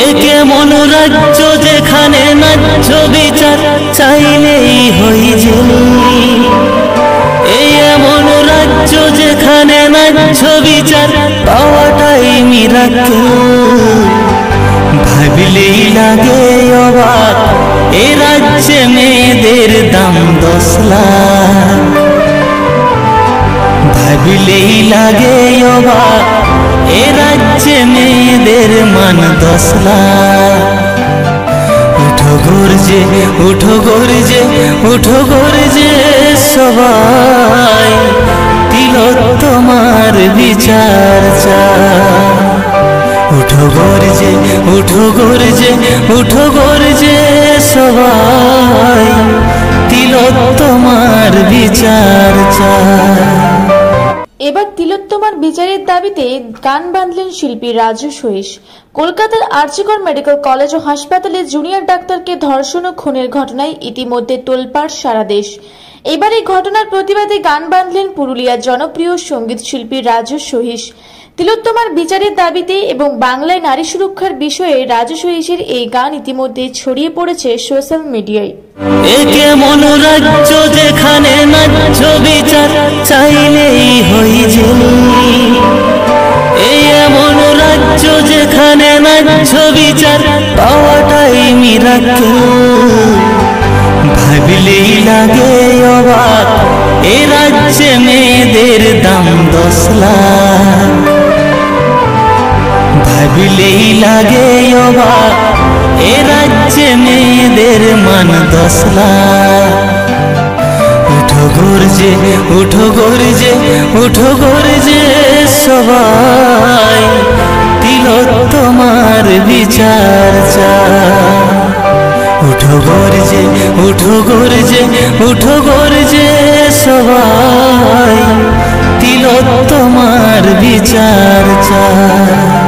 এ কেমন রাজ্য যেখানে ন্যায্য বিচার চাইলেই হই যে, এই এমন রাজ্য যেখানে ন্যায্য বিচার পাওয়াটাই মিরাকেল। ভাবলেই লাগে অবাক এ রাজ্যে মেয়েদের দাম 10 লাখ। ভাবলেই লাগে অবাক এ রাজ্যে মেয়েদের মান 10 লাখ। উঠো গর্জে উঠো গর্জে উঠো গর্জে সবাই, তিলোত্তমার বিচার চাই। উঠো গর্জে উঠো গর্জে উঠো গর্জে সবাই, তিলোত্তমার বিচার চাই। এবার তিলোত্তমার বিচারের দাবিতে গান বাঁধলেন শিল্পী রাজু সহিস। কলকাতার আরজিকর মেডিকেল কলেজ ও হাসপাতালে জুনিয়র ডাক্তারকে ধর্ষণ ও খুনের ঘটনায় ইতিমধ্যে তোলপাড় সারা দেশ। এবার এই ঘটনার প্রতিবাদে গান বাঁধলেন পুরুলিয়ার জনপ্রিয় সঙ্গীত শিল্পী রাজু সহিস। তিলোত্তমার বিচারের দাবিতে এবং বাংলায় নারী সুরক্ষার বিষয়ে রাজু সহিসের এই গান ইতিমধ্যে ছড়িয়ে পড়েছে সোশ্যাল মিডিয়ায়। এ কেমন রাজ্য যেখানে ন্যায্য বিচার চাইলেই হই যে, এই এমন রাজ্য যেখানে ন্যায্য বিচার পাওয়াটাই মিরাকেল। ভাবলেই লাগে অবাক এ রাজ্যে মেয়েদের দাম 10 লাখ। ভাবলেই লাগে অবাক এ রাজ্যে মেয়েদের মান 10 লাখ। উঠো গর্জে উঠো গর্জে উঠো গর্জে সবাই, তিলোত্তমার বিচার চাই। উঠো গর্জে উঠো গর্জে উঠো গর্জে সবাই, তিলোত্তমার বিচার চাই।